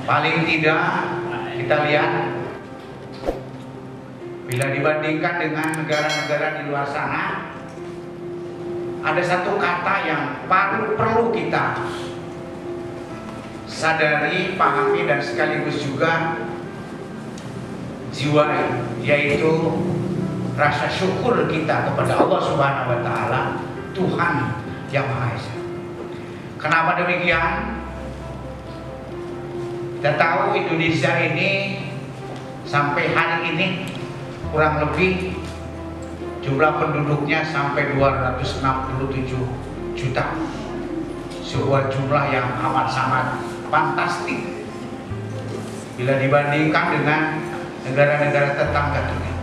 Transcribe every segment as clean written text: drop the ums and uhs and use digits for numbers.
Paling tidak kita lihat, bila dibandingkan dengan negara-negara di luar sana, ada satu kata yang perlu kita sadari, pahami, dan sekaligus juga jiwai, yaitu rasa syukur kita kepada Allah Subhanahu wa Ta'ala, Tuhan yang Maha Esa. Kenapa demikian? Kita tahu Indonesia ini sampai hari ini kurang lebih jumlah penduduknya sampai 267 juta. Sebuah jumlah yang amat sangat fantastik bila dibandingkan dengan negara-negara tetangga kita.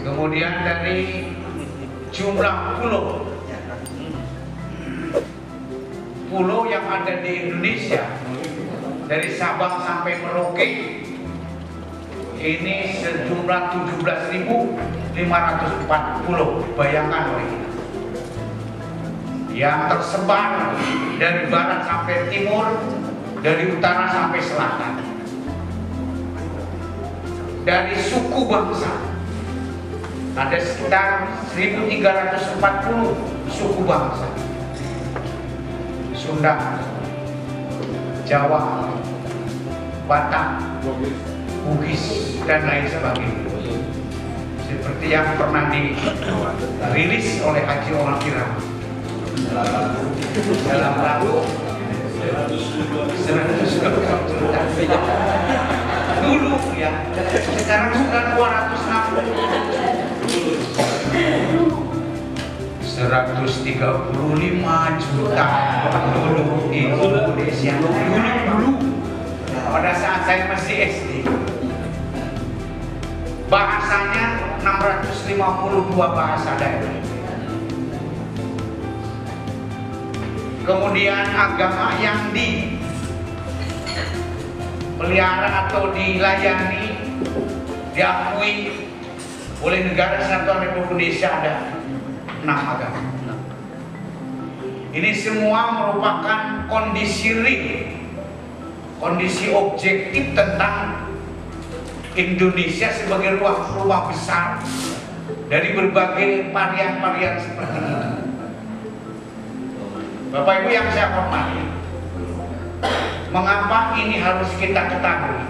Kemudian dari jumlah pulau yang ada di Indonesia, dari Sabang sampai Merauke, ini sejumlah 17.540. Bayangkan oleh kita, yang tersebar dari barat sampai timur, dari utara sampai selatan. Dari suku bangsa ada sekitar 1.340 suku bangsa: Sunda, Jawa, Batak, Bugis, dan lain sebagainya. Seperti yang pernah dirilis oleh Haji Omar Kiram dalam lagu 100 dulu ya, sekarang sudah 135 juta penduduk Indonesia dulu pada saat saya masih SD. Bahasanya 652 bahasa daerah. Kemudian agama yang dipelihara atau dilayani, diakui oleh negara Kesatuan Republik Indonesia ada 6 agama. Ini semua merupakan kondisi real, kondisi objektif tentang Indonesia sebagai ruang besar dari berbagai varian-varian seperti ini. Bapak Ibu yang saya hormati, mengapa ini harus kita ketahui?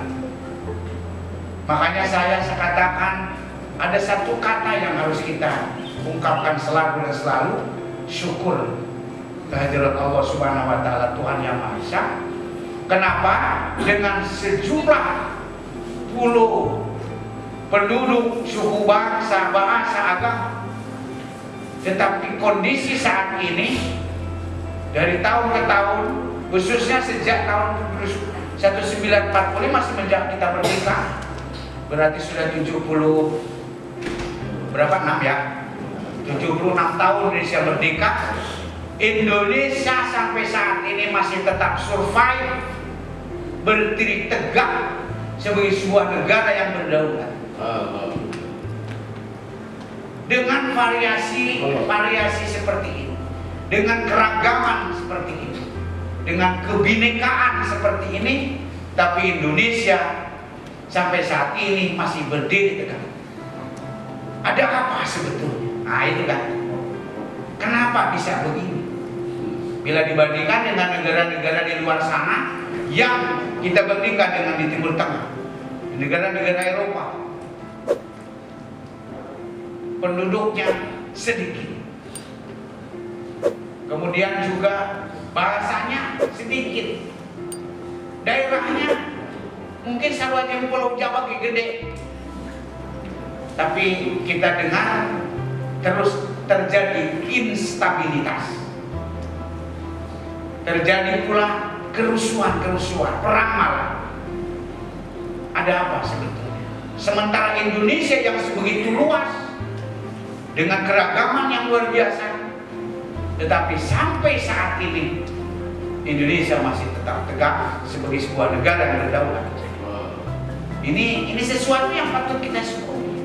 Makanya saya katakan ada satu kata yang harus kita ungkapkan selalu dan selalu: syukur kehadirat Allah Subhanahu wa Ta'ala, Tuhan yang Maha Esa. Kenapa? Dengan sejumlah pulau, penduduk, suku bangsa, bahasa, agama, tetapi kondisi saat ini dari tahun ke tahun, khususnya sejak tahun 1945 semenjak kita merdeka, berarti sudah 70 berapa, 6 ya, 76 tahun Indonesia merdeka. Indonesia sampai saat ini masih tetap survive, berdiri tegak sebagai sebuah negara yang berdaulat dengan variasi seperti ini, dengan keragaman seperti ini, dengan kebinekaan seperti ini, tapi Indonesia sampai saat ini masih berdiri tegak. Ada apa sebetulnya? Nah itu kan, kenapa bisa begini? Bila dibandingkan dengan negara-negara di luar sana yang kita bandingkan dengan di Timur Tengah, negara-negara Eropa, penduduknya sedikit, kemudian juga bahasanya sedikit, daerahnya mungkin saluannya Pulau Jawa gede, tapi kita dengar terus terjadi instabilitas, terjadi pula kerusuhan, perang malah. Ada apa sebetulnya? Sementara Indonesia yang sebegitu luas dengan keragaman yang luar biasa, tetapi sampai saat ini Indonesia masih tetap tegak sebagai sebuah negara yang berdaulat. Ini sesuatu yang patut kita syukuri.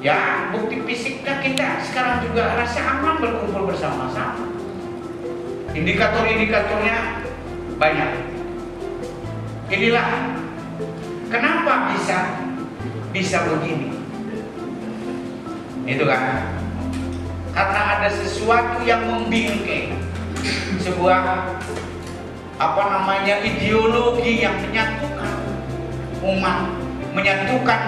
Ya, bukti fisiknya kita sekarang juga rasa aman berkumpul bersama-sama. Indikator-indikatornya banyak. Inilah kenapa bisa begini. Itu kan karena ada sesuatu yang membingkai, sebuah ideologi yang menyatukan umat, menyatukan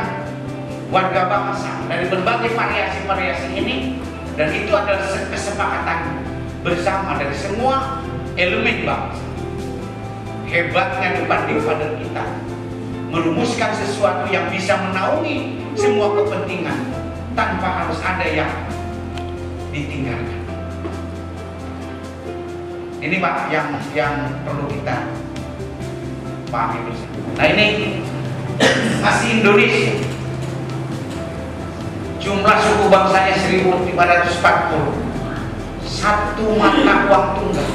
warga bangsa dari berbagai variasi-variasi ini, dan itu adalah kesepakatan bersama dari semua elemen bangsa. Hebatnya dibanding pada kita merumuskan sesuatu yang bisa menaungi semua kepentingan tanpa harus ada yang ditinggalkan. Ini Pak yang perlu kita pahami bersama. Nah, ini masih Indonesia. Jumlah suku bangsanya 1540. Satu mata uang tunggal.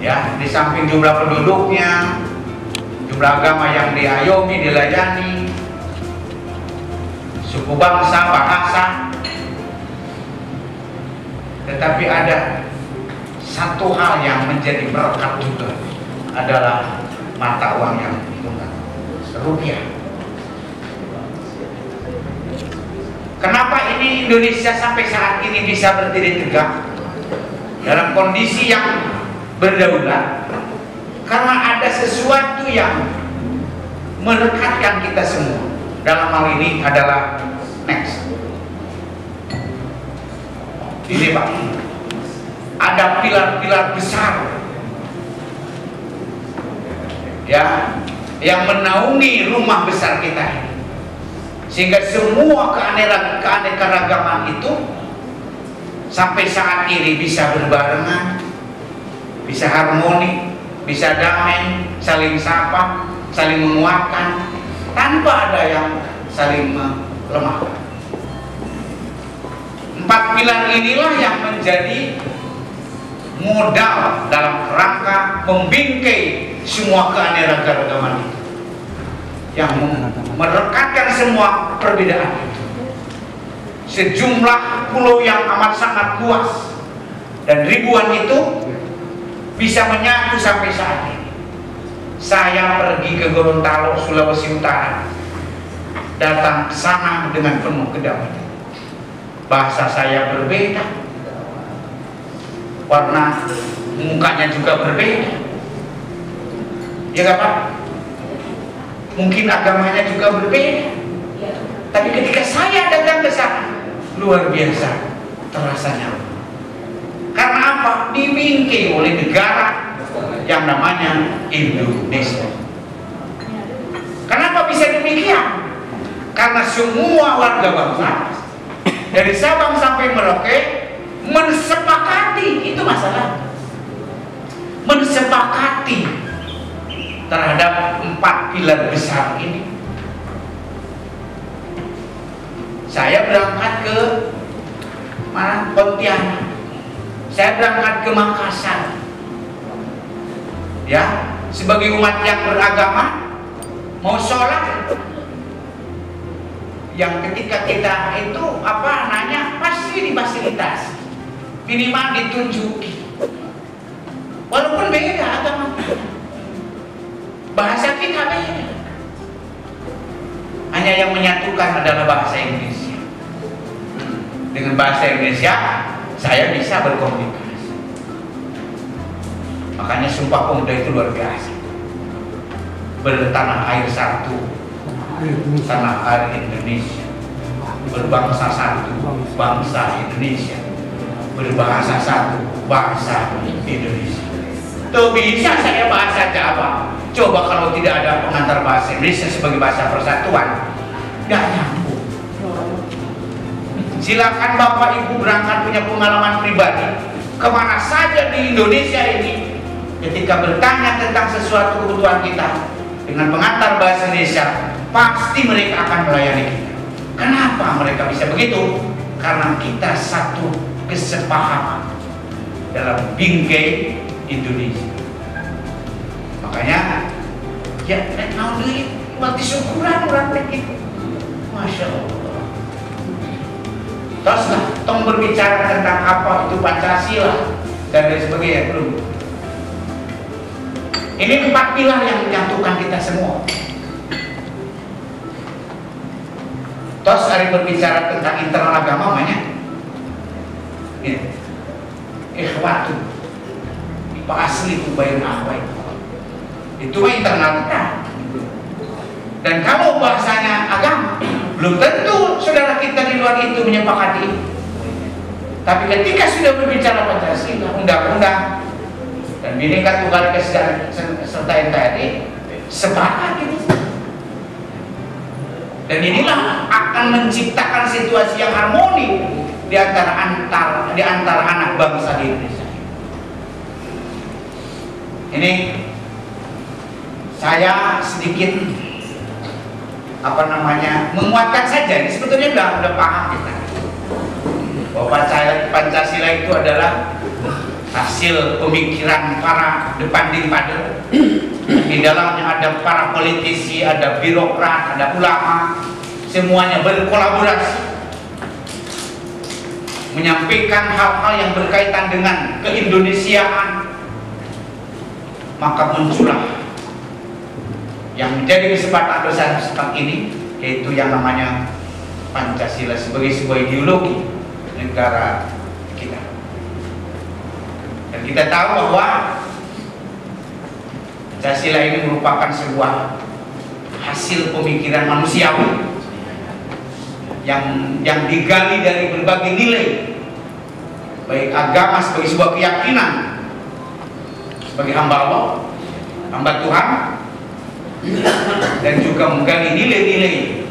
Ya, di samping jumlah penduduknya, jumlah agama yang diayomi, dilayani, suku bangsa, bahasa. Tetapi ada satu hal yang menjadi berkat juga, adalah mata uang yang tunggal, rupiah. Kenapa ini Indonesia sampai saat ini bisa berdiri tegak dalam kondisi yang berdaulat? Karena ada sesuatu yang melekatkan kita semua. Dalam hal ini adalah next. Ini Pak, ada pilar-pilar besar ya yang menaungi rumah besar kita ini, sehingga semua keanekaragaman itu sampai saat ini bisa berbarengan, bisa harmoni, bisa damai, saling sapa, saling menguatkan, tanpa ada yang saling melemahkan. 4 pilar inilah yang menjadi modal dalam rangka membingkai semua keanekaragaman itu, yang merekatkan semua perbedaan itu. Sejumlah pulau yang amat sangat luas dan ribuan itu bisa menyatu sampai saat ini. Saya pergi ke Gorontalo, Sulawesi Utara, datang ke sana dengan penuh kedamaian. Bahasa saya berbeda, warna mukanya juga berbeda, ya gak Pak? Mungkin agamanya juga berbeda, tapi ketika saya datang ke sana, luar biasa terasa nyaman. Karena apa? Dibingkai oleh negara yang namanya Indonesia. Kenapa bisa demikian? Karena semua warga bangsa dari Sabang sampai Merauke mensepakati, itu masalah, mensepakati terhadap 4 pilar besar ini. Saya berangkat ke mana? Pontianak. Saya berangkat ke Makassar. Ya, sebagai umat yang beragama, mau sholat, yang ketika kita itu pasti difasilitasi, minimal ditunjuki, walaupun beda agama, bahasa kita beda, hanya yang menyatukan adalah bahasa Indonesia. Dengan bahasa Indonesia saya bisa berkomunikasi. Makanya Sumpah Pemuda itu luar biasa. Bertanah air satu, tanah air Indonesia, berbangsa satu, bangsa Indonesia, berbahasa satu, bahasa Indonesia. Tuh bisa saya bahasa Jawa. Coba kalau tidak ada pengantar bahasa Indonesia sebagai bahasa persatuan, gak nyambung. Silakan Bapak Ibu berangkat punya pengalaman pribadi kemana saja di Indonesia ini, ketika bertanya tentang sesuatu kebutuhan kita dengan pengantar bahasa Indonesia, pasti mereka akan melayani kita. Kenapa mereka bisa begitu? Karena kita satu kesepahaman dalam bingkai Indonesia. Makanya ya mau duit mati syukuran orang begitu, Masya Allah. Teruslah tong berbicara tentang apa itu Pancasila, dan lain sebagainya. Belum. Ini 4 pilar yang menyatukan kita semua. Terus hari berbicara tentang internal agama banyak. Ikhwatu, Pak asli itu bayan akhwat. Itu internal kita. Dan kalau bahasanya agama, belum tentu saudara kita di luar itu menyepakati. Tapi ketika sudah berbicara Pancasila, undang-undang dan Bhinneka Tunggal Ika serta NKRI, sepakat itu. Dan inilah akan menciptakan situasi yang harmoni di antara anak bangsa di Indonesia. Ini saya sedikit menguatkan saja. Ini sebetulnya udah paham kita bahwa Pancasila itu adalah hasil pemikiran para depanding pada. Di dalamnya ada para politisi, ada birokrat, ada ulama, semuanya berkolaborasi menyampaikan hal-hal yang berkaitan dengan keindonesiaan. Maka muncullah yang menjadi kesempatan besar seperti ini, yaitu yang namanya Pancasila sebagai sebuah ideologi negara kita. Dan kita tahu bahwa Pancasila ini merupakan sebuah hasil pemikiran manusiawi yang digali dari berbagai nilai, baik agama sebagai sebuah keyakinan sebagai hamba Allah, hamba Tuhan, dan juga menggali nilai-nilai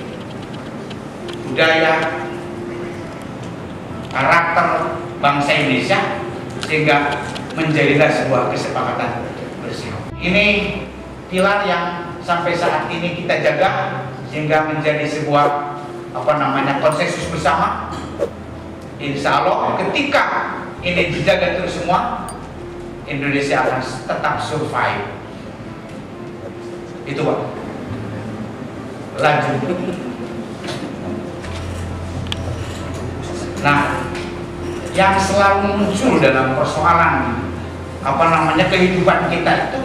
budaya, karakter bangsa Indonesia, sehingga menjadilah sebuah kesepakatan bersama. Ini pilar yang sampai saat ini kita jaga sehingga menjadi sebuah konsensus bersama. Insya Allah ketika ini dijaga terus semua, Indonesia akan tetap survive. Itu Pak. Lanjut. Nah, yang selalu muncul dalam persoalan kehidupan kita itu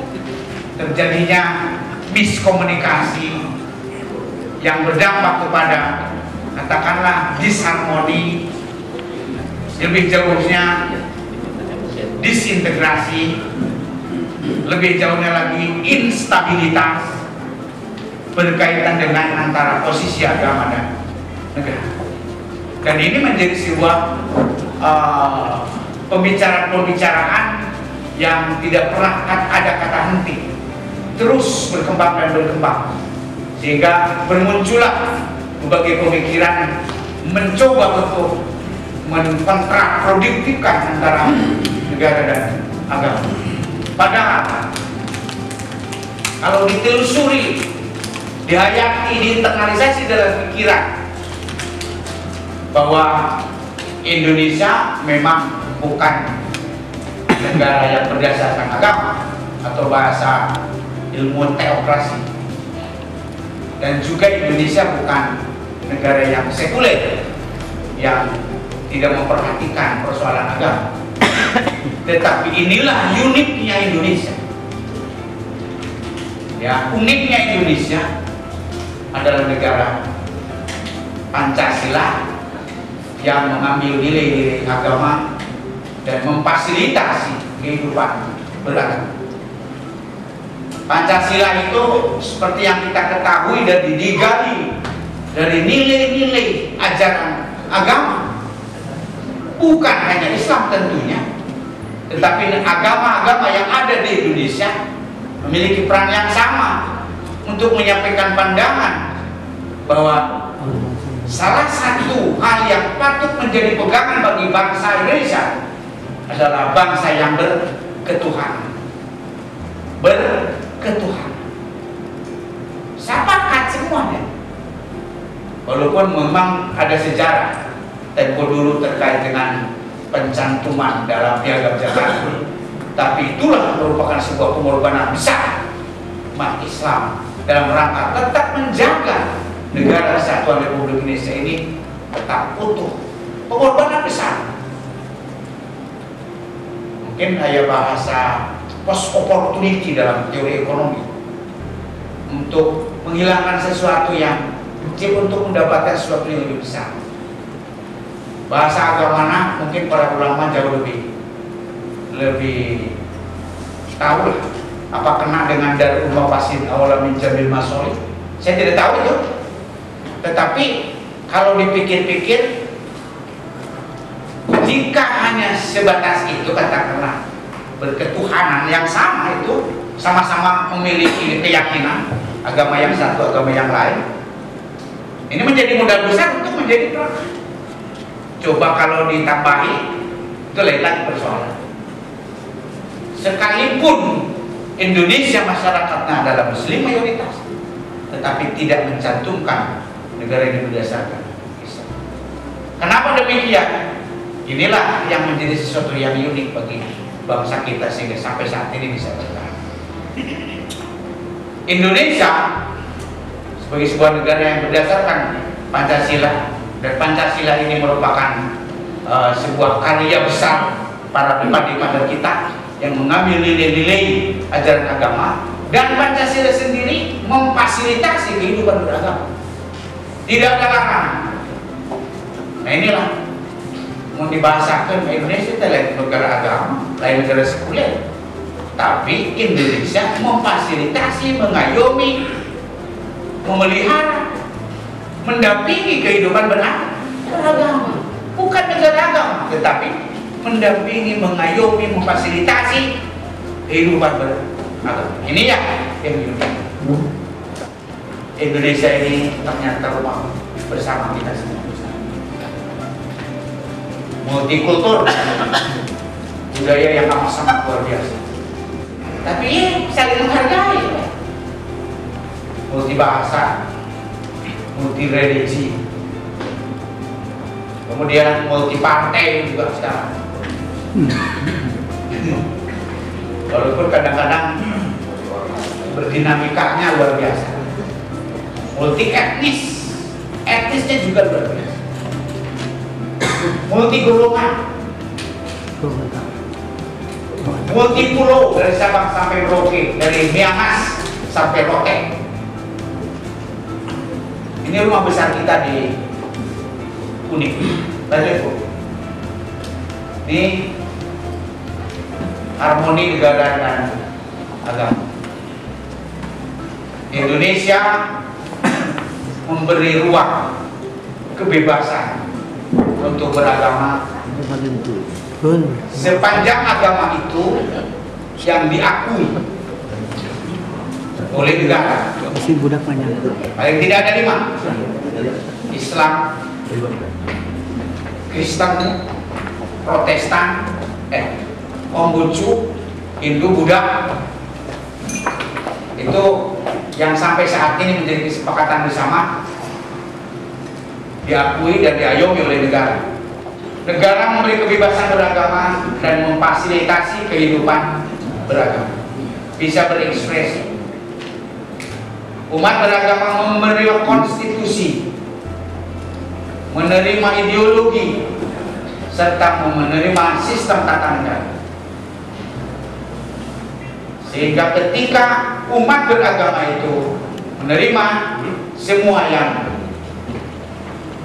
terjadinya miskomunikasi yang berdampak kepada katakanlah disharmoni, lebih jauhnya disintegrasi, lebih jauhnya lagi instabilitas berkaitan dengan antara posisi agama dan negara. Dan ini menjadi sebuah pembicaraan yang tidak pernah ada kata henti, terus berkembang dan berkembang, sehingga bermuncullah berbagai pemikiran mencoba untuk mengkontraproduktifkan antara negara dan agama. Padahal kalau ditelusuri, dihayati, diinternalisasi dalam pikiran bahwa Indonesia memang bukan negara yang berdasarkan agama atau bahasa ilmu teokrasi, dan juga Indonesia bukan negara yang sekuler yang tidak memperhatikan persoalan agama. Tetapi inilah uniknya Indonesia. Ya, uniknya Indonesia adalah negara Pancasila yang mengambil nilai-nilai agama dan memfasilitasi kehidupan beragama. Pancasila itu seperti yang kita ketahui dan digali dari nilai-nilai ajaran agama, bukan hanya Islam tentunya, tetapi agama-agama yang ada di Indonesia memiliki peran yang sama untuk menyampaikan pandangan bahwa salah satu hal yang patut menjadi pegangan bagi bangsa Indonesia adalah bangsa yang berketuhanan. Sepakat semuanya. Walaupun memang ada sejarah tempo dulu terkait dengan pencantuman dalam Piagam Jakarta, tapi itulah merupakan sebuah pengorbanan besar umat Islam dalam rangka tetap menjaga negara Kesatuan Republik Indonesia ini tetap utuh. Pengorbanan besar. mungkin kayak bahasa post opportunity dalam teori ekonomi, untuk menghilangkan sesuatu yang kecil untuk mendapatkan sesuatu yang lebih besar. Bahasa agama mungkin para ulama jauh lebih tahu lah apa kena dengan darul mafasid awala min jamil masolih. Saya tidak tahu itu, tetapi kalau dipikir-pikir, jika hanya sebatas itu, katakanlah berketuhanan yang sama, itu sama-sama memiliki keyakinan agama yang satu, agama yang lain, ini menjadi modal besar untuk menjadi perang. Coba kalau ditambahi, itu lain lagi persoalan. Sekalipun Indonesia masyarakatnya adalah muslim mayoritas, tetapi tidak mencantumkan negara ini berdasarkan Islam. Kenapa demikian? Inilah yang menjadi sesuatu yang unik bagi bangsa kita sehingga sampai saat ini bisa bertahan. Indonesia sebagai sebuah negara yang berdasarkan Pancasila, dan Pancasila ini merupakan sebuah karya besar para pribadi-pribadi kita yang mengambil nilai-nilai ajaran agama, dan Pancasila sendiri memfasilitasi kehidupan beragama. Tidak ada larangan. Nah inilah mau dibahasakan Indonesia itu lain negara agama, lain negara sekuler, tapi Indonesia memfasilitasi, mengayomi, memelihara, mendampingi kehidupan beragama, bukan negara agama, tetapi mendampingi, mengayomi, memfasilitasi kehidupan beragama. Ini ya yang Indonesia ini ternyata rumah bersama kita semua. Multikultur, budaya yang amat sangat luar biasa, tapi saling menghargai. Multi bahasa, multi religi, kemudian multi partai juga sekarang. Walaupun kadang-kadang berdinamikanya luar biasa. Multi etnis, etnisnya juga luar biasa. Multi golongan, multi pulau, dari Sabang sampai Merauke, dari Miangas sampai Lote. Ini rumah besar kita di Kuning. Lanjut Bu. Ini harmoni negara dan agama. Indonesia memberi ruang kebebasan untuk beragama sepanjang agama itu yang diakui oleh negara. Paling tidak ada 5: Islam, Kristen, Protestan, Konghucu, Hindu, Buddha. Itu yang sampai saat ini menjadi kesepakatan bersama, diakui dan diayomi oleh negara. Negara memberi kebebasan beragama dan memfasilitasi kehidupan beragama, bisa berekspresi. Umat beragama menerima konstitusi, menerima ideologi, serta menerima sistem tata negara. Sehingga ketika umat beragama itu menerima semua yang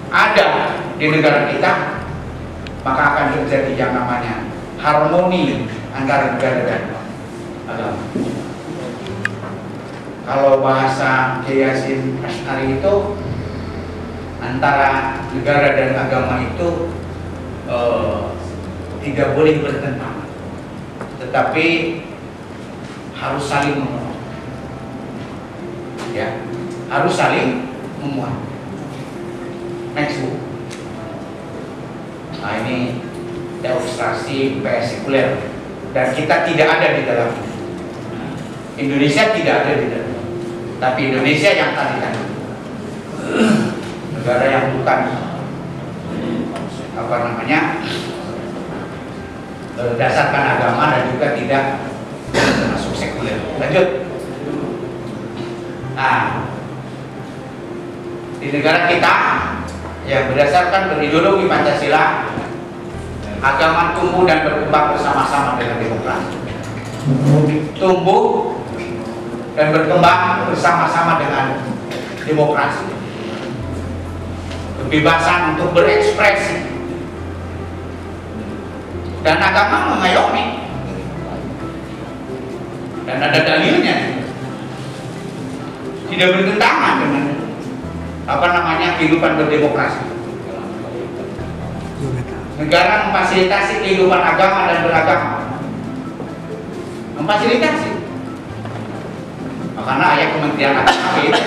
ada di negara kita, maka akan terjadi yang namanya harmoni antara negara dan agama. Kalau bahasa Kiai Hasyim Asy'ari itu, antara negara dan agama itu tidak boleh bertentangan, tetapi harus saling menguat. Ya, harus saling menguat. Next Bu. Nah ini demonstrasi PS sekuler, dan kita tidak ada di dalam. Indonesia tidak ada di dalam, tapi Indonesia yang tadi negara yang bukan berdasarkan agama dan juga tidak termasuk sekuler. Lanjut. Nah, di negara kita yang berdasarkan berideologi Pancasila, agama tumbuh dan berkembang bersama-sama dengan demokrasi. Tumbuh dan berkembang bersama-sama dengan demokrasi. Kebebasan untuk berekspresi. Dan agama mengayomi. Dan ada dalilnya. Tidak bertentangan dengan kehidupan berdemokrasi. Negara memfasilitasi kehidupan agama dan beragama. Memfasilitasi. Karena ayat Kementerian Agama itu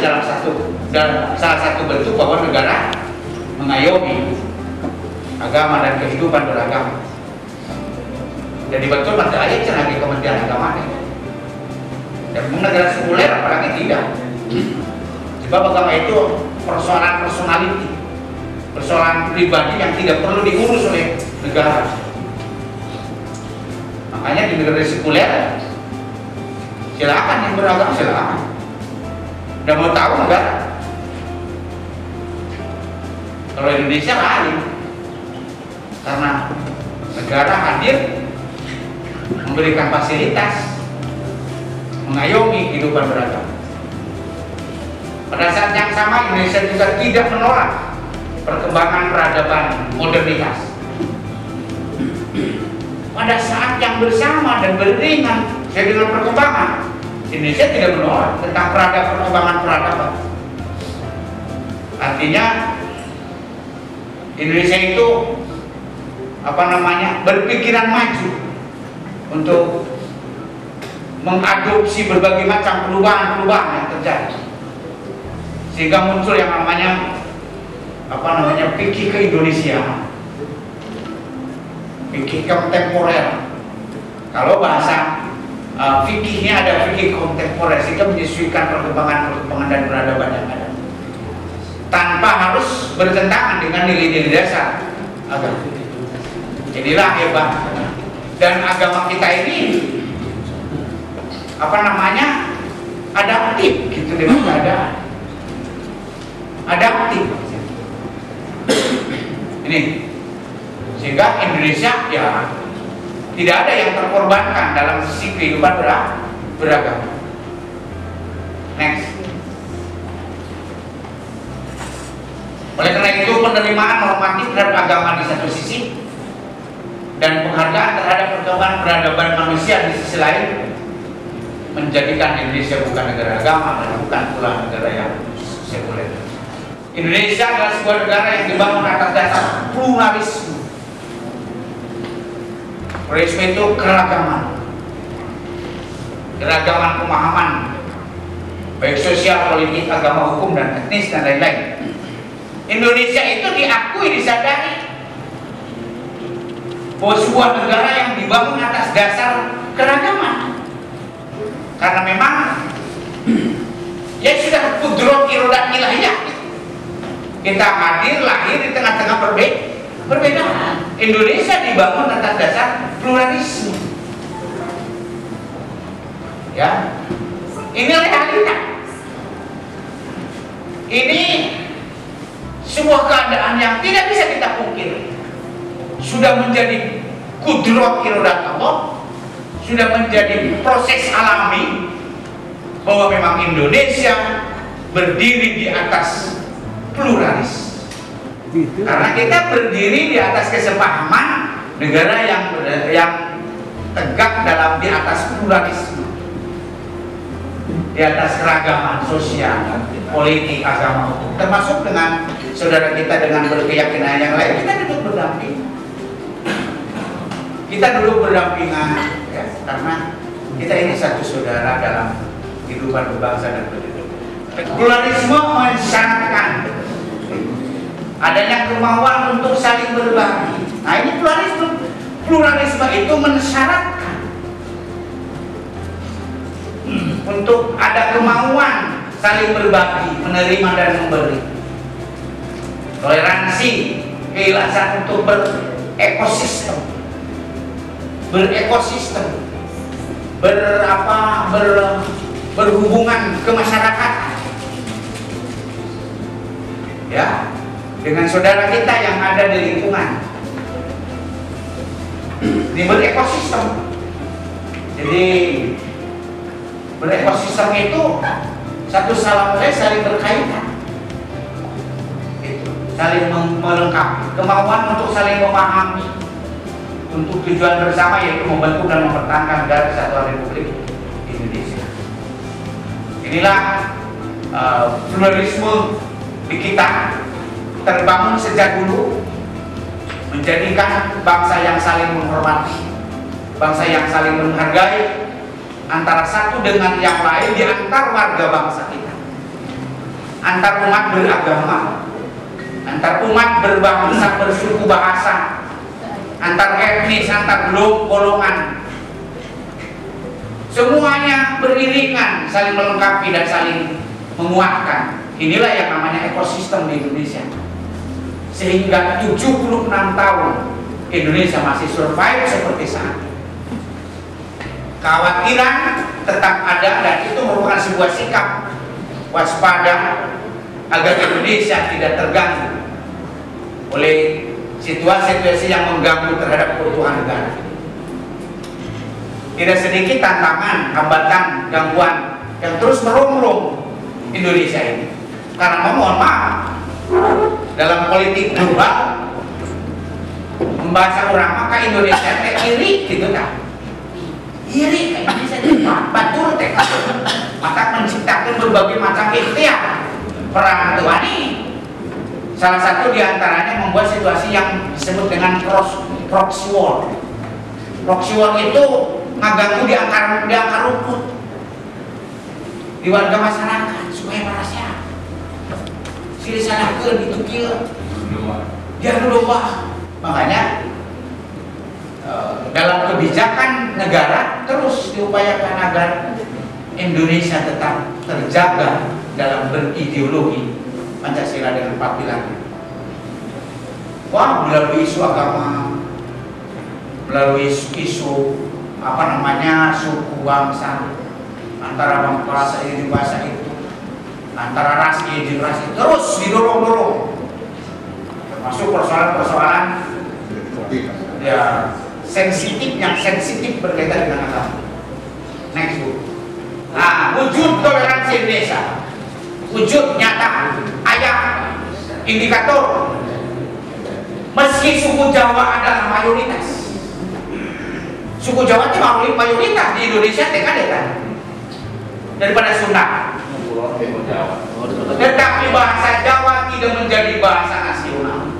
salah satu bentuk bahwa negara mengayomi agama dan kehidupan beragama. Jadi betul pada ayat lagi Kementerian Agama ini. Dan negara sekuler apalagi tidak. Sebab agama itu persoalan personality, persoalan pribadi yang tidak perlu diurus oleh negara. Makanya di negara sekuler silakan yang beragama silakan. Udah mau tahu negara. Kalau Indonesia lain, karena negara hadir memberikan fasilitas, mengayomi kehidupan beragama. Pada saat yang sama Indonesia juga tidak menolak perkembangan peradaban modernitas. Pada saat yang bersama dan beriringan dengan perkembangan, Indonesia tidak menolak tentang perkembangan peradaban. Artinya Indonesia itu berpikiran maju untuk mengadopsi berbagai macam perubahan-perubahan yang terjadi, sehingga muncul yang namanya fikih ke-Indonesiaan, fikih kontemporer. Kalau bahasa fikihnya ada fikih kontemporer, sehingga menyesuaikan perkembangan dan peradaban yang ada, tanpa harus bertentangan dengan nilai-nilai dasar agama. Inilah hebat. Dan agama kita ini adaptif gitu dengan keadaan. Adaptif. Ini sehingga Indonesia ya tidak ada yang terkorbankan dalam sisi kehidupan beragama. Next. Oleh karena itu penerimaan normatif terhadap agama di satu sisi dan penghargaan terhadap perkembangan peradaban manusia di sisi lain menjadikan Indonesia bukan negara agama dan bukan pula negara yang sekuler. Indonesia adalah sebuah negara yang dibangun atas dasar pluralisme. Pluralisme itu keragaman pemahaman, baik sosial, politik, agama, hukum, dan etnis, dan lain-lain. Indonesia itu diakui, disadari bahwa sebuah negara yang dibangun atas dasar keragaman. Karena memang ya sudah kudrat irodat ilahiyah. Kita lahir di tengah-tengah perbedaan. Indonesia dibangun atas dasar pluralisme. Ya, ini realita. Ini sebuah keadaan yang tidak bisa kita pungkiri. Sudah menjadi kudrat irodat Allah, sudah menjadi proses alami bahwa memang Indonesia berdiri di atas pluralis. Karena kita berdiri di atas kesepahaman negara yang tegak di atas pluralisme, di atas keragaman sosial, politik, agama, hukum, termasuk dengan saudara kita dengan berkeyakinan yang lain. Kita duduk berdamping. Kita duduk berdampingan, ya, karena kita ini satu saudara dalam kehidupan berbangsa dan bernegara. Pluralisme mensyaratkan adanya kemauan untuk saling berbagi. Nah, ini pluralisme. Pluralisme itu mensyaratkan untuk ada kemauan saling berbagi, menerima dan memberi. Toleransi, keikhlasan untuk berekosistem, berhubungan ke masyarakat, ya, dengan saudara kita yang ada di lingkungan. Ini berekosistem. Jadi berekosistem itu satu sama lain saling berkaitan, itu saling melengkapi, kemauan untuk saling memahami untuk tujuan bersama, yaitu membentuk dan mempertahankan negara kesatuan Republik Indonesia. Inilah pluralisme di kita terbangun sejak dulu, menjadikan bangsa yang saling menghormati, bangsa yang saling menghargai antara satu dengan yang lain di antar warga bangsa kita, antar umat beragama, antar umat berbangsa, bersuku bahasa, antar etnis, antar golongan, semuanya beriringan, saling melengkapi dan saling menguatkan. Inilah yang namanya ekosistem di Indonesia. Sehingga 76 tahun Indonesia masih survive seperti saat ini. Kekhawatiran tetap ada, dan itu merupakan sebuah sikap waspada agar Indonesia tidak terganggu oleh situasi-situasi yang mengganggu terhadap keutuhan negara. Tidak sedikit tantangan, hambatan, gangguan yang terus merongrong Indonesia ini. Karena mohon maaf, dalam politik global membaca orang maka Indonesia iri gitu kan, iri Indonesia batur teh, maka menciptakan berbagai macam ikhtiar perang tuani. Salah satu diantaranya membuat situasi yang disebut dengan proxy war. Proxy war itu ngaganggu di akar rumput di warga masyarakat supaya merasa sini sana ke itu kia dia domba. Makanya dalam kebijakan negara terus diupayakan agar Indonesia tetap terjaga dalam berideologi Pancasila dengan 4 pilar. Wah, melalui isu agama, melalui isu suku bangsa, antara bahasa ini bahasa itu, antara ras ini ras itu, terus didorong-dorong, termasuk persoalan-persoalan ya sensitif, yang sensitif berkaitan dengan agama. Next Bu. Nah, wujud toleransi Indonesia, wujud nyata, ayat, indikator. Meski suku Jawa adalah mayoritas, suku Jawa itu mayoritas di Indonesia, kan? Daripada Sunda. Tetapi bahasa Jawa tidak menjadi bahasa nasional.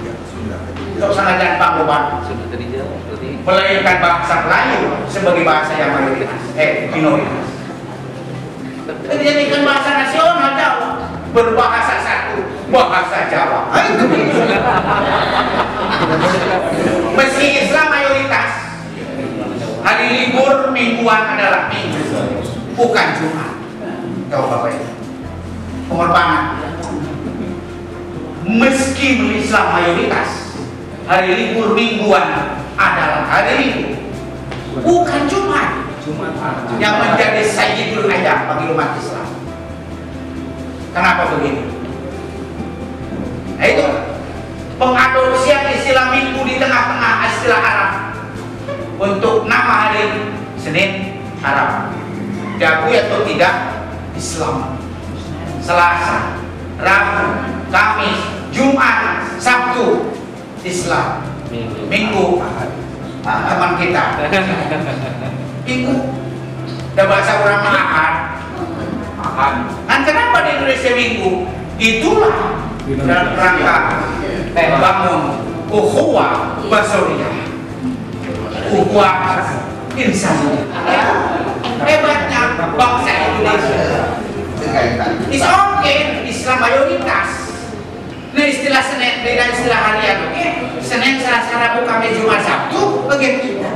Untuk sangat Pak Boban, melainkan bahasa Melayu sebagai bahasa yang mayoritas, minoritas. Dijadikan bahasa nasional Jawa, berbahasa satu, bahasa Jawa. Meski Islam mayoritas, hari libur mingguan adalah Minggu, bukan Jumat. Tahu Bapak ini pengorbanan. Meski Islam mayoritas, hari libur mingguan adalah hari Minggu, bukan Jumat. Yang menjadi sayyidul ayyam bagi umat Islam. Kenapa begini? Nah itu pengadopsian istilah Minggu di tengah-tengah istilah Arab untuk nama hari Senin Arab, diakui atau tidak Islam. Selasa, Rabu, Kamis, Jumat, Sabtu Islam. Minggu teman kita Minggu. Dan bahasa orang Ahad. Kan kenapa di Indonesia Minggu? Itulah dalam rangka bangun ukhuwah basoriyah, ukhuwah insani. Hebatnya bangsa Indonesia. Is okay, Islam mayoritas. Nah istilah Senin dengan istilah harian, Senin, Selasa, Rabu, Kamis, Jumat, Sabtu bagian kita.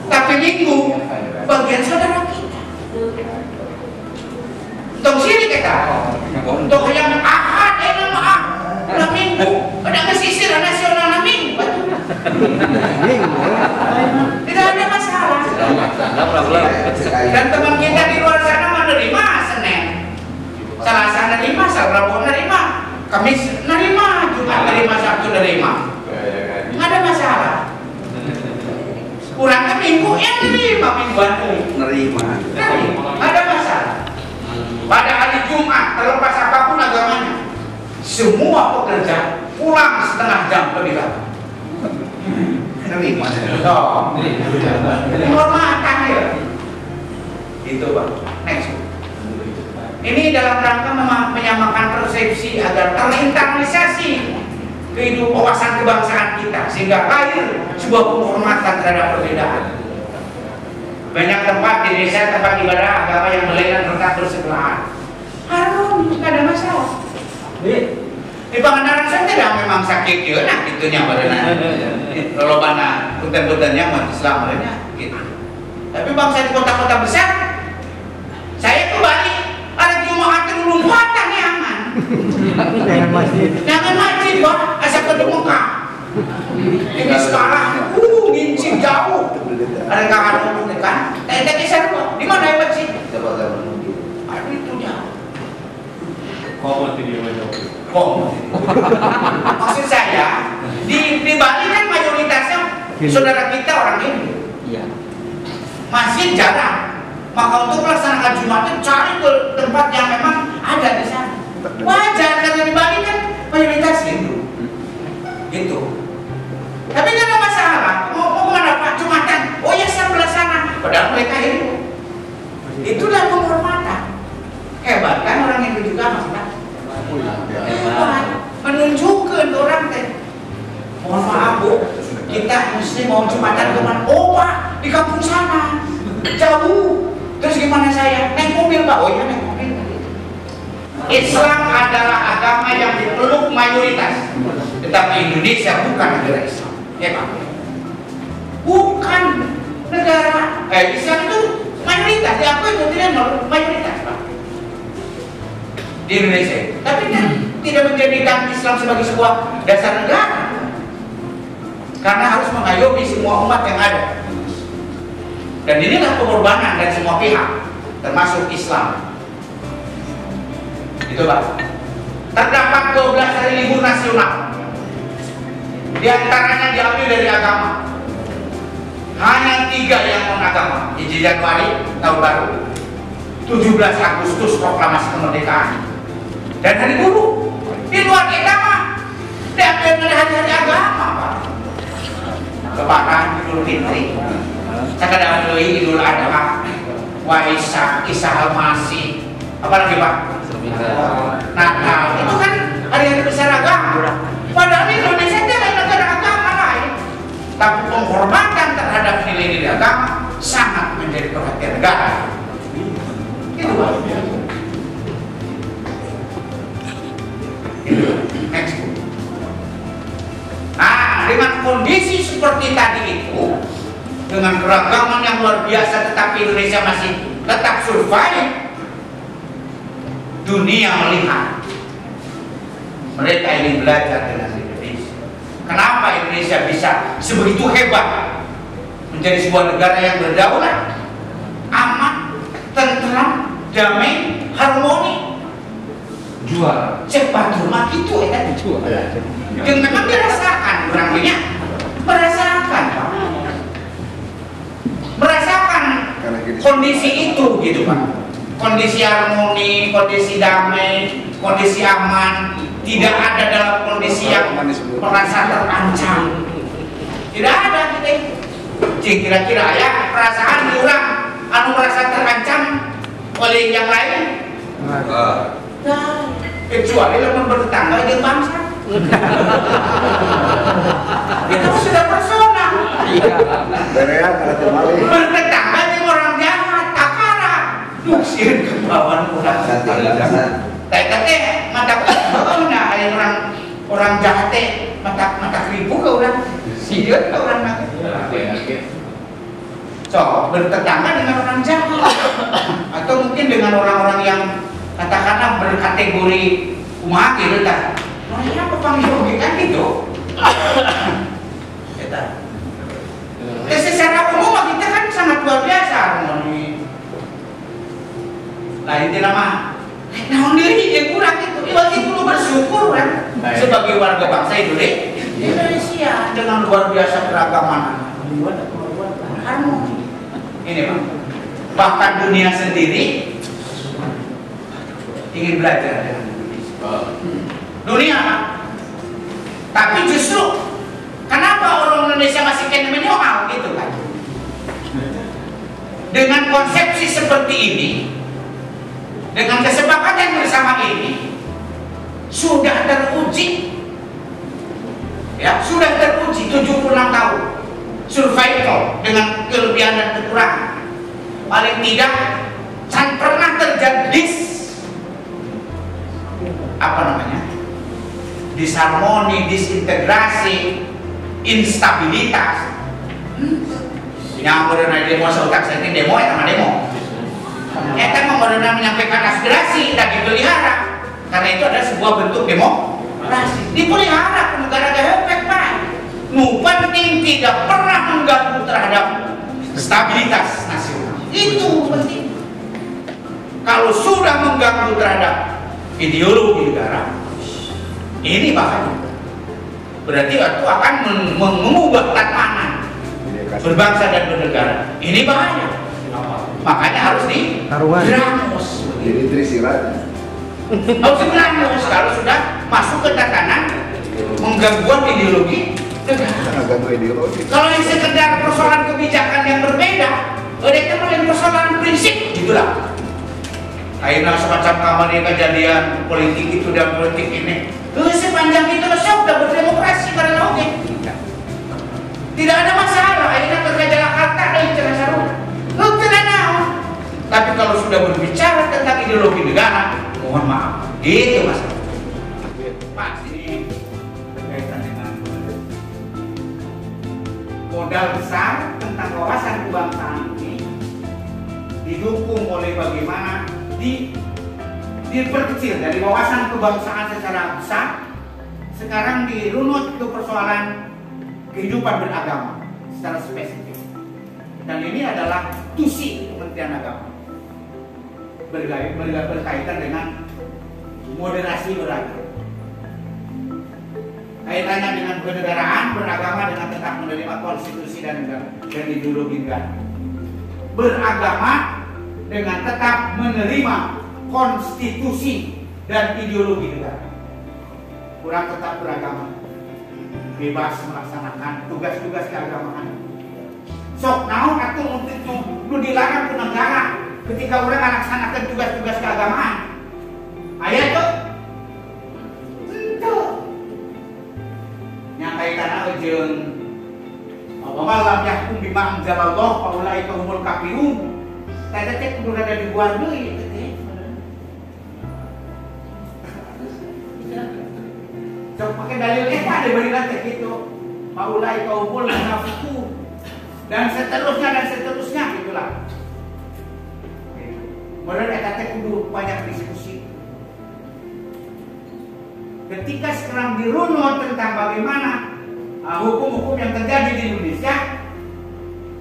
Tapi Minggu bagian saudara kita. Untuk sini kita, untuk yang Ahad, nama Ahad, nah Minggu, ada kesisir nasional nah Minggu. Tidak ada masalah. Dan teman kita di luar sana menerima Senin, Selasa menerima, Rabu menerima, Kamis menerima, Jumat menerima, Sabtu menerima. Nggak ada masalah. Kurangnya minggu yang nerima mingguan nerima. Ada masalah. Pada hari Jumat terlepas apapun agamanya, semua pekerja pulang setengah jam lebih lama. Nerima. Penghormatan ya. Itu Pak. Next. Ini dalam rangka menyamakan persepsi agar terinternalisasi kehidupan wawasan kebangsaan kita sehingga lahir sebuah penghormatan terhadap perbedaan. Banyak tempat di Indonesia tempat ibadah agama yang melekat serta bersebelahan. Harum, nggak ada masalah. Di Pangandaran saya tidak memang sakit ya, nah gitunya badannya. Kalau mana punten-puntennya umat Islam mereka gitu. Tapi bangsa di kota-kota besar, saya ke Bali, ada Jumat dulu muatan nyaman. Jangan masjid, Pak, asal ke Mekah. Ini sekarang, ngincing jauh. Ada kakak kan? Tadi saya di mana ya masjid? Aduh itu jauh. Maksud saya di Bali kan mayoritasnya saudara kita orang ini. Iya. Masjid jarang. Maka untuk melaksanakan Jumat cari ke tempat yang memang ada di sana. Wajar karena di Bali kan mayoritas Hindu. Gitu. Tapi nggak ada masalah. Mau kemana Pak Jumatan? Oh ya sebelah sana. Padahal mereka Hindu. Itulah penghormatan. Hebat kan orang Hindu juga maksudnya. Menunjukkan orang teh. Mohon maaf Bu, kita mesti mau Jumatan kemana? Oh Pak, di kampung sana jauh. Terus gimana saya? Naik mobil Pak? Oh iya naik mobil. Islam adalah agama yang dipeluk mayoritas, tetapi Indonesia bukan negara Islam. Ya Pak? Bukan negara. Islam itu mayoritas. Diakui itu tidak mayoritas Pak di Indonesia. Tapi kan tidak menjadikan Islam sebagai sebuah dasar negara, karena harus mengayomi semua umat yang ada. Dan inilah pengorbanan dari semua pihak, termasuk Islam. Itu Pak. Terdapat 12 hari libur nasional, di antaranya diambil dari agama. Hanya 3 yang non-agama. 1 Januari tahun baru, 17 Agustus proklamasi kemerdekaan, dan hari buruh. Di luar agama diambil dari hari-hari agama Pak. Lebaran, Idul Fitri, Sakadang Idul Adha, Waisak, Isa Al-Masih, apa lagi Pak? Natal. Itu kan hari-hari besar agama. Padahal Indonesia tidak negara agama lain, tapi penghormatan terhadap nilai-nilai agama sangat menjadi perhatian negara. Itu Pak. Next. Nah, dengan kondisi seperti tadi itu, dengan keragaman yang luar biasa, tetapi Indonesia masih tetap survive, dunia melihat mereka ingin belajar dengan Indonesia. Kenapa Indonesia bisa sebegitu hebat menjadi sebuah negara yang berdaulat, aman, tentram, damai, harmoni. Juara. Cepat rumah itu ya kan? Juara. Yang memang dirasakan orangnya, merasakan kondisi itu gitu Pak. Kondisi harmoni, kondisi damai, kondisi aman, tidak ada dalam kondisi yang merasa terancam. Tidak ada kita. Kira-kira ya perasaan di orang anu merasa terancam oleh yang lain. Kecuali lamun bertetangga dengan bangsa. Itu sudah personal. Bertetangga dengan orang jahat, takara, dusir kebawaan orang. Tapi mata nah ada orang jahat mata keribu ke orang, siut ke orang nanti. So bertetangga dengan orang jahat, atau mungkin dengan orang-orang yang katakanlah berkategori umat gitu kan. Mereka apa panggil kan gitu. Kita. Secara umum kita kan sangat luar biasa harmoni. Nah itu nama. Nah diri yang kurang itu. Wajib perlu bersyukur kan sebagai warga bangsa Indonesia dengan luar biasa keragaman. harmoni. Ini Pak. Bahkan dunia sendiri ingin belajar dengan dunia. Tapi justru kenapa orang Indonesia masih kena menyoal gitu kan? Dengan konsepsi seperti ini, dengan kesepakatan bersama ini, sudah teruji, ya sudah teruji 76 tahun survival dengan kelebihan dan kekurangan. Paling tidak can pernah terjadi disharmoni, disintegrasi, instabilitas. Yang modern demo seutak saya demo ya sama demo. Kita modern menyampaikan aspirasi dan dipelihara. Karena itu adalah sebuah bentuk demokrasi. Dipelihara negara efek Pak. Nu penting tidak pernah mengganggu terhadap stabilitas nasional. Itu penting. Kalau sudah mengganggu terhadap ideologi negara, ini bahaya. Berarti itu akan mengubah tatanan berbangsa dan bernegara. Ini bahaya. Makanya harus diberangus. Jadi tersirat. Harus diberangus kalau sudah masuk ke tatanan menggangguan ideologi negara. Kalau yang sekedar persoalan kebijakan yang berbeda, itu mulai persoalan prinsip, gitulah. Akhirnya semacam kamarnya kejadian politik itu dan politik ini. Sepanjang itu sudah berdemokrasi karena oke. Tidak ada masalah. Akhirnya kerja Jakarta dan cerah sarung. Tapi kalau sudah berbicara tentang ideologi negara, mohon maaf, itu masalah. Pak, ini berkaitan dengan modal besar tentang wawasan kebangsaan ini didukung oleh bagaimana diperkecil dari wawasan kebangsaan secara besar, sekarang dirunut ke persoalan kehidupan beragama secara spesifik. Dan ini adalah tusi Kementerian Agama berkaitan dengan moderasi beragama. Kaitannya dengan kenegaraan beragama dengan tetap menerima konstitusi dan ideologi negara. Beragama dengan tetap menerima konstitusi dan ideologi negara. Kurang tetap beragama, bebas melaksanakan tugas-tugas keagamaan. Sok naon atuh untuk lu dilarang ke negara ketika orang melaksanakan tugas-tugas keagamaan. Aya tuh. Itu. Yang kaitanna jeung wa lam yahkum bima anzalallah fa ulaika humul kafirun. Tadi teh kudu ada di luar deui teh. Sok pakai dalil eta ada barilan teh kitu. Fa ulaika humul munafiqun. Dan seterusnya gitulah. Modal eta teh kudu banyak diskusi. Ketika sekarang dirunut tentang bagaimana hukum-hukum yang terjadi di Indonesia,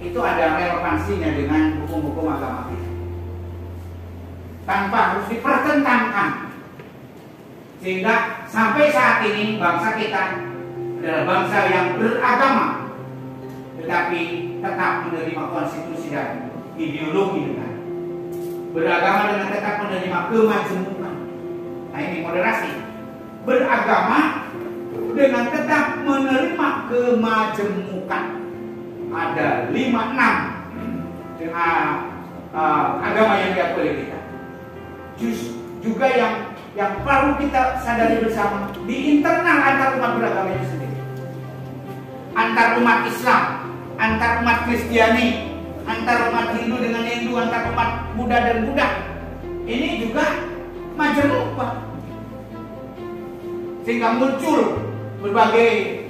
itu ada relevansinya dengan hukum-hukum agama kita. Tanpa harus dipertentangkan. Sehingga sampai saat ini bangsa kita adalah bangsa yang beragama, tetapi tetap menerima konstitusi dan ideologi negara. Beragama dengan tetap menerima kemajemukan. Nah ini moderasi. Beragama dengan tetap menerima kemajemukan. Ada 5-6 dengan agama yang diakui oleh kita. Juga yang perlu kita sadari bersama di internal antar umat beragama itu sendiri. Antar umat Islam, antar umat Kristiani, antar umat Hindu dengan Hindu, antar umat Buddha dan Buddha. Ini juga majemuk, Pak. Sehingga muncul berbagai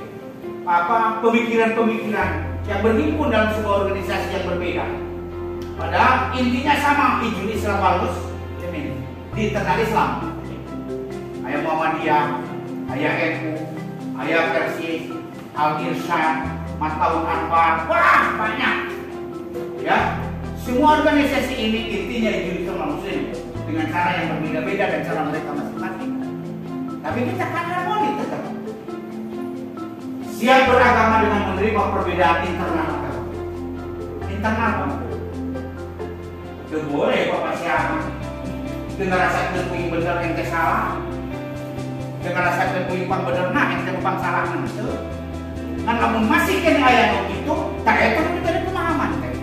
pemikiran-pemikiran yang berhimpun dalam sebuah organisasi yang berbeda. Padahal intinya sama, Hizbul Islam wal Muslimin di internal Islam. Ayah Muhammadiyah, ayah NU, ayah Persis, Al-Irsyad, Matlaul Anwar, wah banyak. Ya, semua organisasi ini intinya Hizbul Islam wal Muslimin dengan cara yang berbeda-beda dan cara mereka masing-masing. Tapi kita kan harmoni tetap. Siap beragama dengan menerima perbedaan internal agama. internal. Itu boleh Bapak siapa? Dengan rasa kuing bener ente salah. Dengan rasa kuing pang bener nah ente pang salah itu. Kan kamu masih kena ayat itu, tak itu dari pemahaman teh.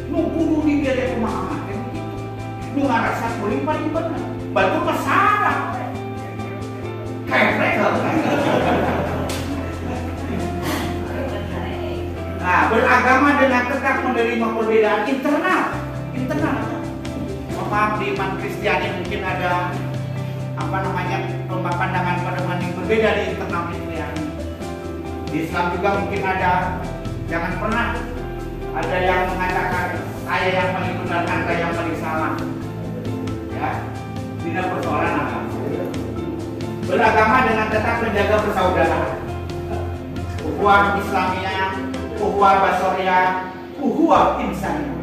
Nu kudu diberi pemahaman teh. Nu ngarasa kuing paling bener. Batu masalah. Kayak nah, beragama dengan tetap menerima perbedaan internal. Maaf di iman Kristiani mungkin ada pandangan yang berbeda di internal Kristiani. Di Islam juga mungkin ada. Jangan pernah ada yang mengatakan saya yang paling benar, Anda yang paling salah. Ya, tidak persoalan agama. Beragama dengan tetap menjaga persaudaraan. Ukhuwah Islamiyah, ukhuwah Basoriyah, ukhuwah Insaniyah.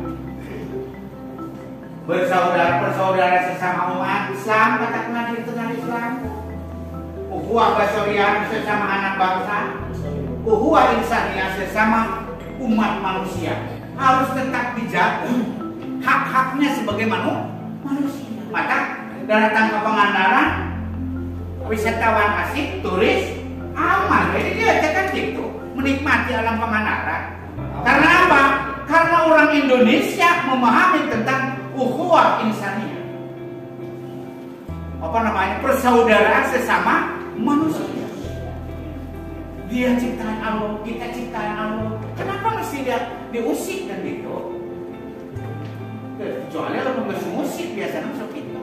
Bersaudara sesama umat Islam, katakanlah di tengah Islam. Ukhuwah Basoriyah sesama anak bangsa. Ukhuwah Insaniyah sesama umat manusia. Harus tetap dijaga hak-haknya sebagai manusia. Maka datang ke Pangandaran, wisatawan asing, turis, aman. Jadi dia kan gitu, menikmati alam Pangandaran. Karena apa? Karena orang Indonesia memahami tentang ukhuwah insaniyah. Persaudaraan sesama manusia. Dia ciptaan Allah, kita ciptaan Allah. Kenapa mesti dia diusik dan gitu? Kecuali kalau musik biasanya masuk itu.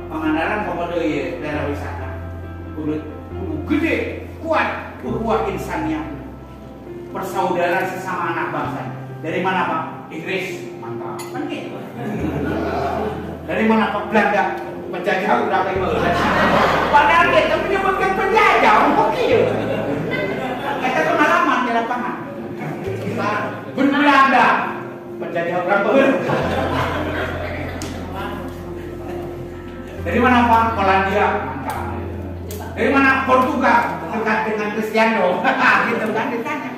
Pangandaran komodo daerah wisata kudu gede, kuat, ukhuwah insaniyah, persaudaraan sesama anak bangsa. Dari mana Pak? Inggris, mantap kan gitu. Dari mana Pak? Belanda, penjajah udah kayak gitu. Padahal kita menyebutkan penjajah, mungkin kita pengalaman di lapangan. Belanda, penjajah berapa? Dari mana Pak? Polandia, mantap. Dari mana? Portugal, dekat dengan Cristiano, gitu kan ditanya.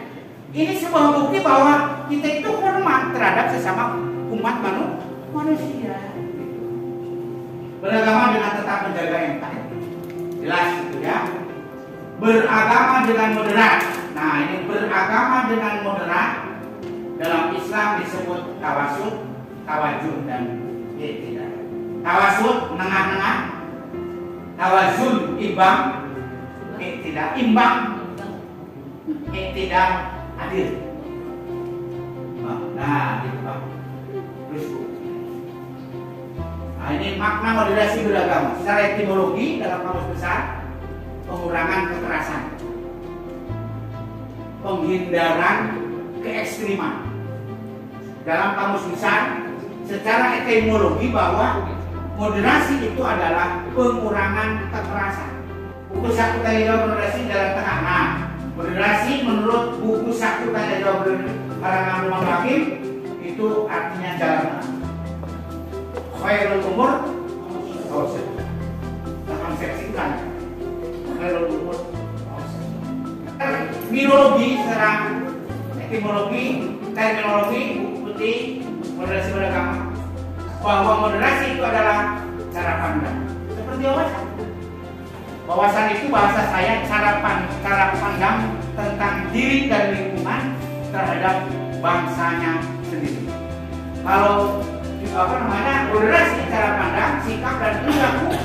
Ini sebuah bukti bahwa kita itu hormat terhadap sesama umat manusia. Beragama dengan tetap menjaga empati. Jelas itu ya. Beragama dengan moderat. Nah ini beragama dengan moderat dalam Islam disebut tawasud, tawajud dan i'tidal. Tawasud menengah-nengah, tawazun imbang, i'tidal imbang, i'tidal adil. Nah, gitu Pak. Terus Bu. Nah, ini makna moderasi beragama. Secara etimologi dalam kamus besar, pengurangan kekerasan, penghindaran keekstriman. Dalam kamus besar, secara etimologi bahwa moderasi itu adalah pengurangan kekerasan. Buku Saku Tanda Moderasi dalam tengah. Nah, moderasi menurut buku Saku Tanda karangan Rumah Hakim itu artinya jalan. Khairul umur, konsepsikan. Khairul umur. Biologi secara etimologi, terminologi buku putih moderasi beragama. Bahwa moderasi itu adalah cara pandang. Seperti wawasan. Wawasan itu bahasa saya cara pandang tentang diri dan lingkungan terhadap bangsanya sendiri. Kalau moderasi cara pandang, sikap dan perilaku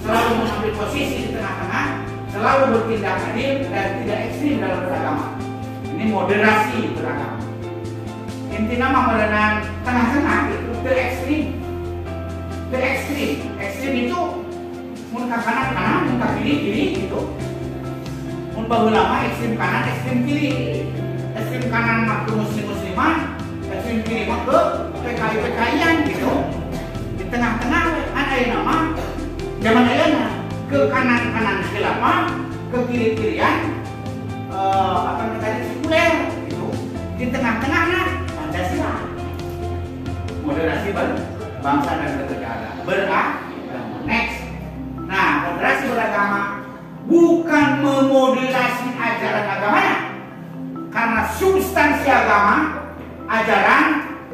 selalu mengambil posisi di tengah-tengah, selalu bertindak adil dan tidak ekstrim dalam beragama. Ini moderasi beragama. Intinya mengenai tengah-tengah itu ekstrim itu mun ke kanan, mun ke kiri gitu. Mun baheula ekstrim kanan, ekstrim kiri. Ekstrim kanan mah ke musliman, ekstrim kiri mah ke PKI-PKI-an gitu. Di tengah-tengah ada yang nama zaman ayeuna ke kanan khilafah, ke kiri-kirian sekuler gitu. Di tengah-tengahnya Pancasila. Moderasi bangsa dan bernegara. Beragama. Next. Nah, moderasi beragama bukan memoderasi ajaran agamanya, karena substansi moderasi agama, ajaran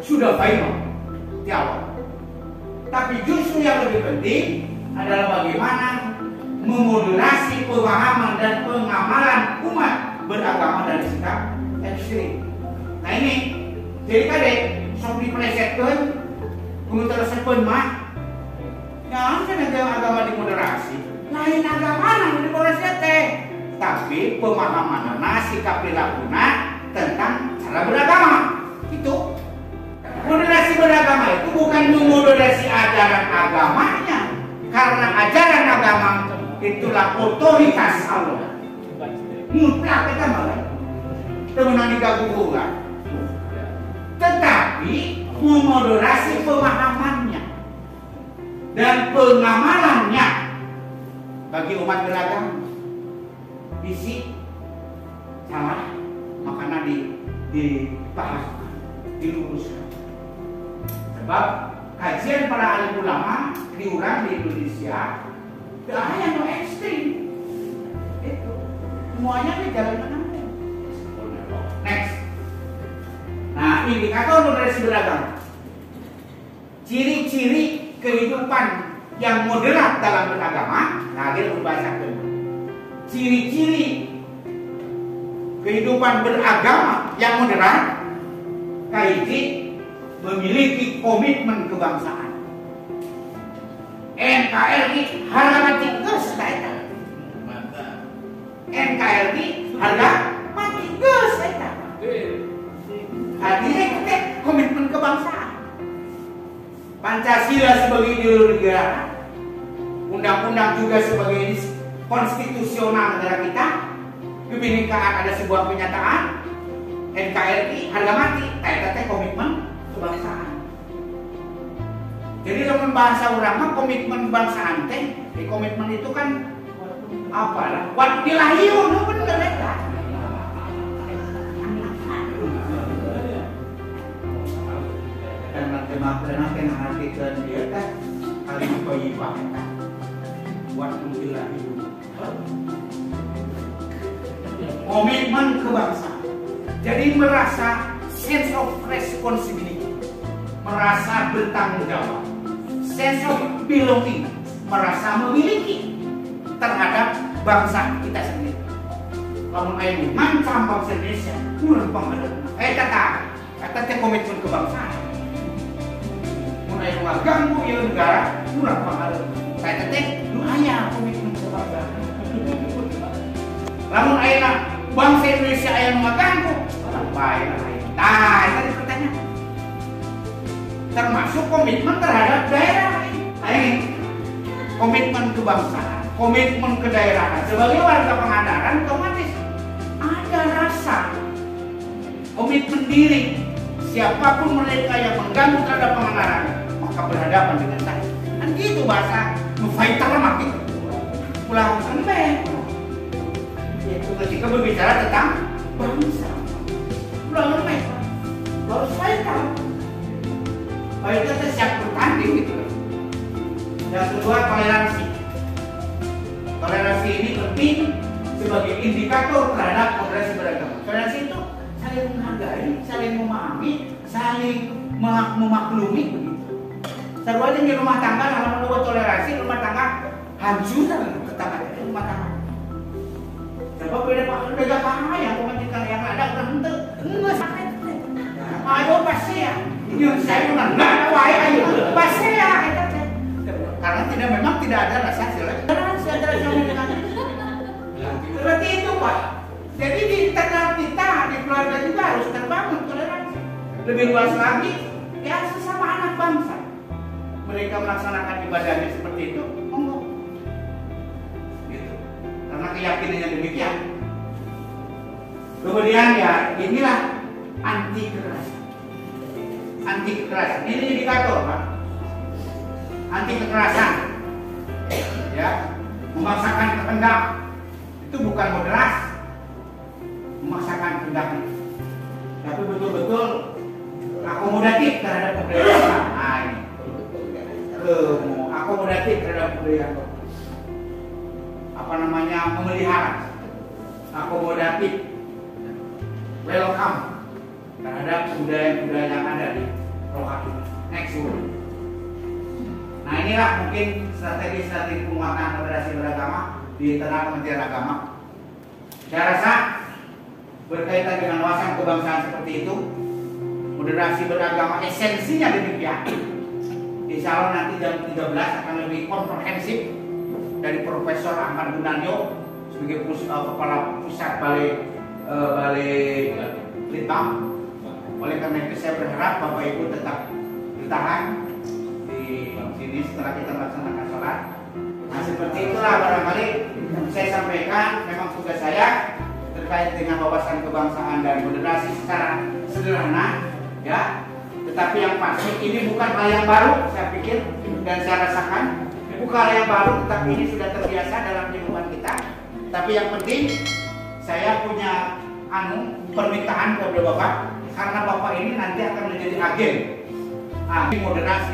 sudah final di awal. Tapi justru yang lebih penting adalah bagaimana memoderasi pemahaman dan pengamalan umat beragama dari sikap ekstrim. Nah ini, jadi kadek sok dipelesetkan, kemudian tersebut mah, jangan kan agama dimoderasi, lain agama yang dimoderasi teh, tapi pemahaman sikap perilaku tentang cara beragama itu. Moderasi beragama itu bukan memoderasi ajaran agamanya, karena ajaran agama itulah otoritas Allah. Mutlak kita malah temenan digabungkan. Tetapi memoderasi pemahamannya dan pengamalannya bagi umat beragama. Bisi salah, makanya dibahas, diluruskan. Sebab kajian para alim ulama diurang di Indonesia tidak hanya no ekstrim, itu semuanya di jalan mana. Next, nah indikator moderasi beragama, ciri-ciri kehidupan yang moderat dalam beragama. Nah, dia berbahasa kedua. Ciri-ciri kehidupan beragama yang moderat, kaiji memiliki komitmen kebangsaan. NKRI harga mati geus eta. NKRI harga mati geus eta. Artinya kita komitmen kebangsaan. Pancasila sebagai ideologi negara, undang-undang juga sebagai konstitusional negara kita, kebinekaan ada sebuah kenyataan, NKRI harga mati, kita komitmen kebangsaan. Jadi dalam bahasa orang komitmen kebangsaan teh, komitmen itu kan apalah? Wat dilahiun, bener eta. Dan nanti nantikan dia kan kali bayi-bayi kan, wat dilahiun. Komitmen kebangsaan. Jadi merasa sense of responsibility, merasa bertanggung jawab, sense of belonging, merasa memiliki terhadap bangsa kita sendiri. Kalau ayo mancam bangsa Indonesia, kurang pengaruh. Kata komitmen kebangsaan. Mun ayo ngaganggu ieu negara, kurang pengaruh. Saya lu hanya komitmen kebangsaan. Lamun ayeuna bangsa Indonesia aya nu ngaganggu, bae lah. Nah, tadi pertanyaan. Termasuk komitmen terhadap daerah. Ini komitmen kebangsaan, komitmen kedaerahan. Sebagai warga Pangandaran otomatis ada rasa komitmen diri. Siapapun mereka yang mengganggu terhadap Pangandaran, maka berhadapan dengan saya. Kan gitu bahasa fighter mah gitu. Pulang sampai itu ketika berbicara tentang bangsa. Pulang sampai harus fighter. Baik kita siap bertanding gitu. Yang kedua toleransi. Toleransi ini penting sebagai indikator terhadap moderasi beragama. Toleransi itu saling menghargai, saling memahami, saling memaklumi begitu. Terus di rumah tangga kalau membuat toleransi, rumah tangga hancur tetangga rumah tangga. Sebab beda pak beda kaya yang komentar yang ada tertentu enggak sakit. Ayo pasti ya. Ini saya bilang nggak wae ayo pasti ya. Karena memang tidak ada rasa toleransi antara suami dengan istri. Seperti itu pak. Jadi di internal kita di keluarga juga harus terbangun toleransi. Lebih luas lagi ya sesama anak bangsa. Mereka melaksanakan ibadahnya seperti itu, monggo. Gitu. Karena keyakinannya demikian. Kemudian ya inilah anti kekerasan. Anti kekerasan ini indikator pak. Anti kekerasan, ya memaksakan kehendak itu bukan moderasi, memaksakan kehendak, tapi betul-betul akomodatif terhadap kebudayaan. Nah, ini akomodatif terhadap kebudayaan. Apa namanya memelihara, akomodatif, welcome, terhadap budaya-budaya yang ada di Rohani. Next one. Nah inilah mungkin strategi-strategi penguatan moderasi beragama di internal Kementerian Agama. Saya rasa berkaitan dengan wawasan kebangsaan seperti itu, moderasi beragama esensinya demikian. Insya Allah nanti jam 13 akan lebih komprehensif dari Profesor Ahmad Gunanyo sebagai kepala pusat Balai Litbang. Oleh karena itu saya berharap Bapak Ibu tetap bertahan di sini setelah kita melaksanakan sholat. Nah seperti itulah barangkali saya sampaikan, memang tugas saya terkait dengan wawasan kebangsaan dan moderasi secara sederhana, ya. Tetapi yang pasti ini bukan hal yang baru, saya pikir dan saya rasakan bukan hal yang baru, tetapi ini sudah terbiasa dalam lingkungan kita. Tapi yang penting saya punya permintaan kepada Bapak, karena Bapak ini nanti akan menjadi agen moderasi.